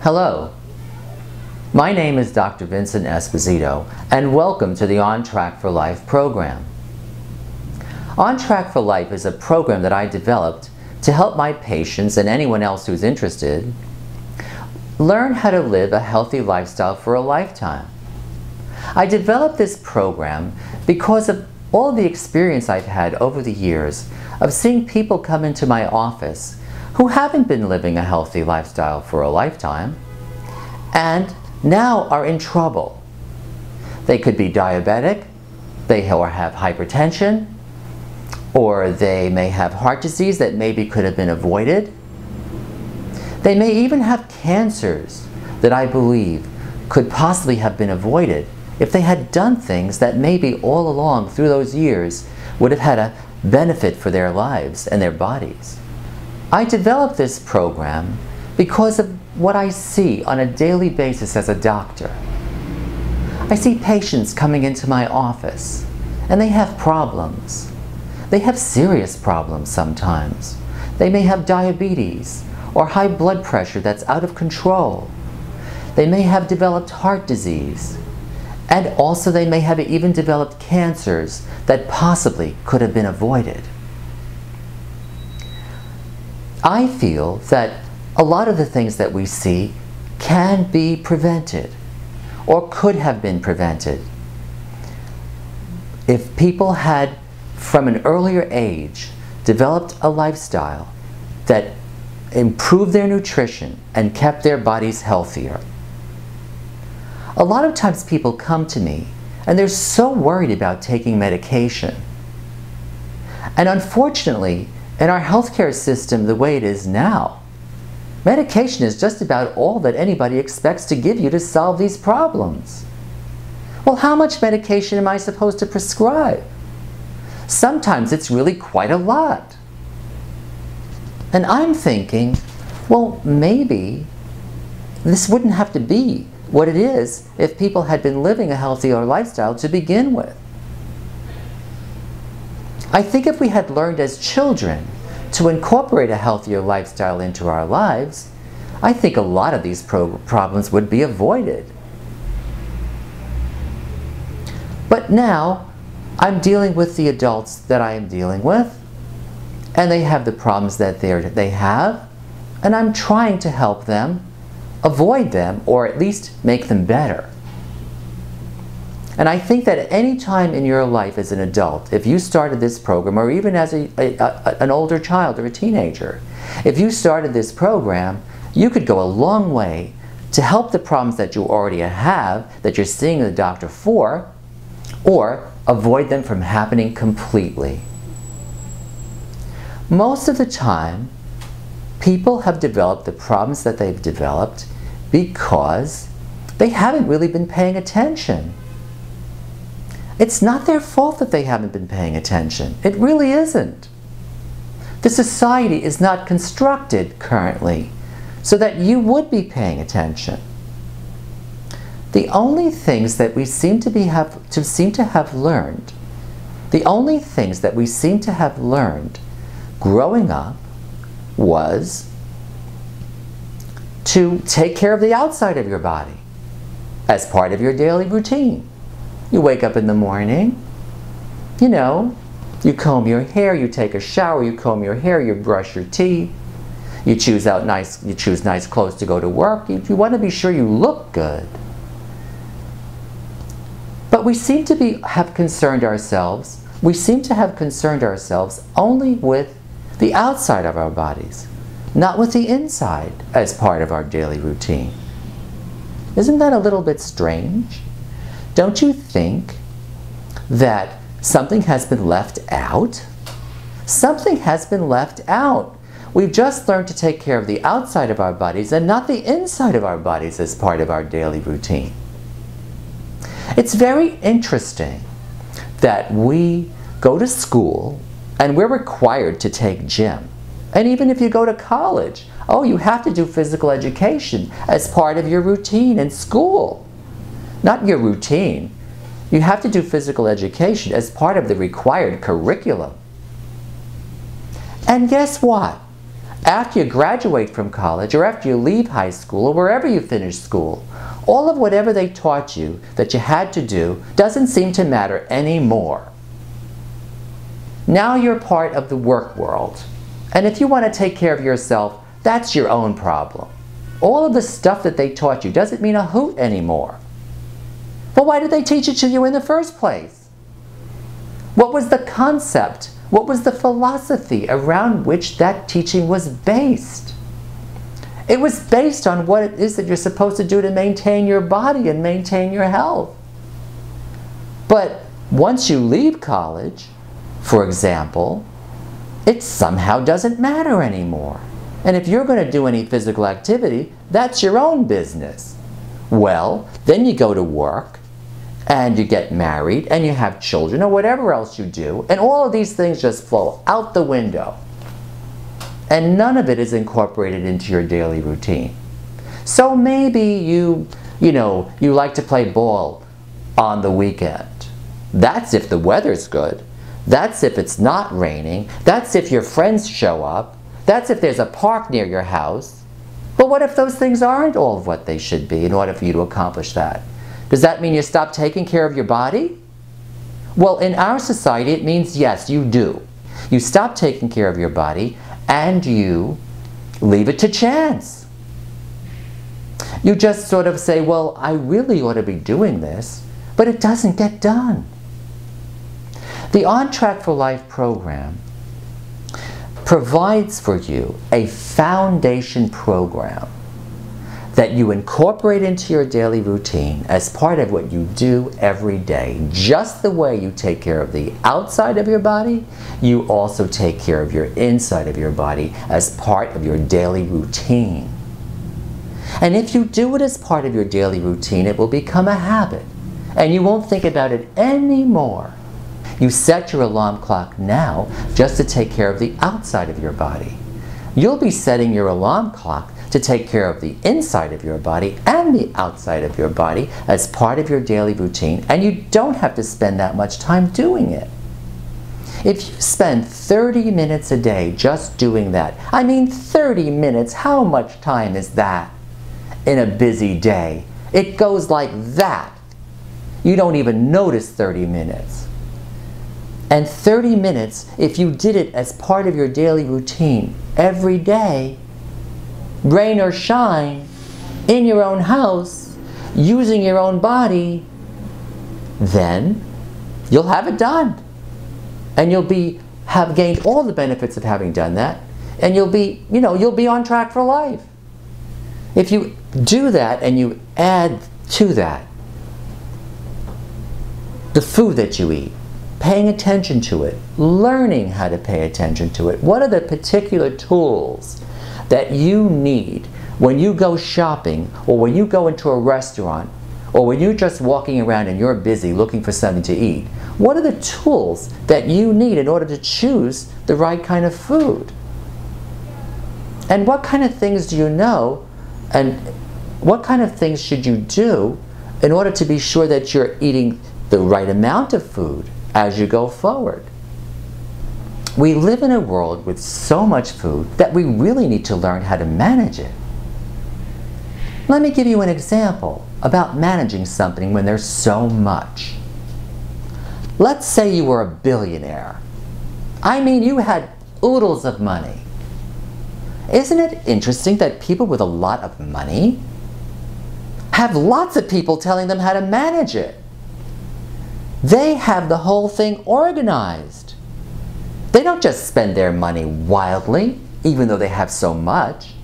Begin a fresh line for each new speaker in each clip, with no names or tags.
Hello, my name is Dr. Vincent Esposito, and welcome to the On Track for Life program. On Track for Life is a program that I developed to help my patients and anyone else who's interested learn how to live a healthy lifestyle for a lifetime. I developed this program because of all the experience I've had over the years of seeing people come into my office who haven't been living a healthy lifestyle for a lifetime and now are in trouble. They could be diabetic, they have hypertension, or they may have heart disease that maybe could have been avoided. They may even have cancers that I believe could possibly have been avoided if they had done things that maybe all along through those years would have had a benefit for their lives and their bodies. I developed this program because of what I see on a daily basis as a doctor. I see patients coming into my office and they have problems. They have serious problems sometimes. They may have diabetes or high blood pressure that's out of control. They may have developed heart disease, and also they may have even developed cancers that possibly could have been avoided. I feel that a lot of the things that we see can be prevented or could have been prevented if people had, from an earlier age, developed a lifestyle that improved their nutrition and kept their bodies healthier. A lot of times people come to me and they're so worried about taking medication. And unfortunately, in our healthcare system the way it is now, medication is just about all that anybody expects to give you to solve these problems. Well, how much medication am I supposed to prescribe? Sometimes it's really quite a lot. And I'm thinking, well, maybe this wouldn't have to be what it is if people had been living a healthier lifestyle to begin with. I think if we had learned as children to incorporate a healthier lifestyle into our lives, I think a lot of these problems would be avoided. But now, I'm dealing with the adults that I am dealing with, and they have the problems that they have, and I'm trying to help them avoid them, or at least make them better. And I think that at any time in your life as an adult, if you started this program, or even as an older child or a teenager, if you started this program, you could go a long way to help the problems that you already have, that you're seeing the doctor for, or avoid them from happening completely. Most of the time, people have developed the problems that they've developed because they haven't really been paying attention. It's not their fault that they haven't been paying attention. It really isn't. The society is not constructed currently so that you would be paying attention. The only things that we seem to have learned, the only things that we seem to have learned growing up was to take care of the outside of your body as part of your daily routine. You wake up in the morning, you know, you comb your hair, you take a shower, you comb your hair, you brush your teeth, you choose nice clothes to go to work. You want to be sure you look good. But we seem to have concerned ourselves only with the outside of our bodies, not with the inside as part of our daily routine. Isn't that a little bit strange? Don't you think that something has been left out? Something has been left out. We've just learned to take care of the outside of our bodies and not the inside of our bodies as part of our daily routine. It's very interesting that we go to school and we're required to take gym. And even if you go to college, oh, you have to do physical education as part of your routine in school. Not your routine, You have to do physical education as part of the required curriculum. And guess what? After you graduate from college, or after you leave high school, or wherever you finish school, all of whatever they taught you that you had to do doesn't seem to matter anymore. Now you're part of the work world. And if you want to take care of yourself, that's your own problem. All of the stuff that they taught you doesn't mean a hoot anymore. But why did they teach it to you in the first place? What was the concept? What was the philosophy around which that teaching was based? It was based on what it is that you're supposed to do to maintain your body and maintain your health. But once you leave college, for example, it somehow doesn't matter anymore. And if you're going to do any physical activity, that's your own business. Well, then you go to work, and you get married, and you have children, or whatever else you do, and all of these things just flow out the window. And none of it is incorporated into your daily routine. So maybe you like to play ball on the weekend. That's if the weather's good. That's if it's not raining. That's if your friends show up. That's if there's a park near your house. But what if those things aren't all of what they should be in order for you to accomplish that? Does that mean you stop taking care of your body? Well, in our society, it means yes, you do. You stop taking care of your body and you leave it to chance. You just sort of say, well, I really ought to be doing this, but it doesn't get done. The On Track for Life program provides for you a foundation program that you incorporate into your daily routine as part of what you do every day. Just the way you take care of the outside of your body, you also take care of your inside of your body as part of your daily routine. And if you do it as part of your daily routine, it will become a habit, and you won't think about it anymore. You set your alarm clock now just to take care of the outside of your body. You'll be setting your alarm clock to take care of the inside of your body and the outside of your body as part of your daily routine, and you don't have to spend that much time doing it. If you spend 30 minutes a day just doing that, I mean 30 minutes, how much time is that in a busy day? It goes like that. You don't even notice 30 minutes. And 30 minutes, if you did it as part of your daily routine every day, rain or shine, in your own house, using your own body, then you'll have it done. And you'll have gained all the benefits of having done that, and you'll be on track for life. If you do that and you add to that the food that you eat, paying attention to it, learning how to pay attention to it, what are the particular tools that you need when you go shopping, or when you go into a restaurant, or when you're just walking around and you're busy looking for something to eat? What are the tools that you need in order to choose the right kind of food? And what kind of things do you know, and what kind of things should you do in order to be sure that you're eating the right amount of food as you go forward? We live in a world with so much food that we really need to learn how to manage it. Let me give you an example about managing something when there's so much. Let's say you were a billionaire. I mean, you had oodles of money. Isn't it interesting that people with a lot of money have lots of people telling them how to manage it? They have the whole thing organized. They don't just spend their money wildly, even though they have so much.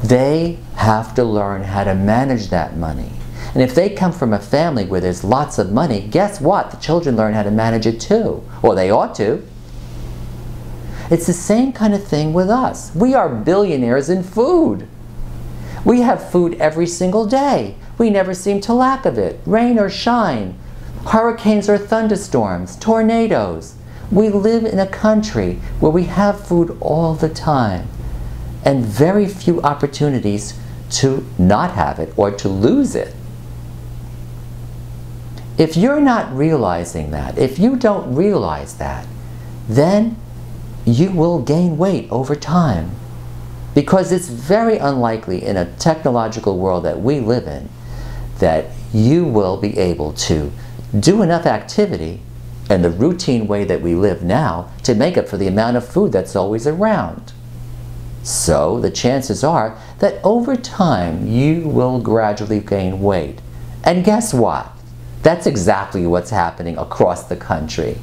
They have to learn how to manage that money. And if they come from a family where there's lots of money, guess what? The children learn how to manage it too. Or they ought to. It's the same kind of thing with us. We are billionaires in food. We have food every single day. We never seem to lack of it, rain or shine, hurricanes or thunderstorms, tornadoes. We live in a country where we have food all the time, and very few opportunities to not have it or to lose it. If you're not realizing that, if you don't realize that, then you will gain weight over time. Because it's very unlikely in a technological world that we live in that you will be able to do enough activity in the routine way that we live now to make up for the amount of food that's always around. So the chances are that over time you will gradually gain weight. And guess what? That's exactly what's happening across the country.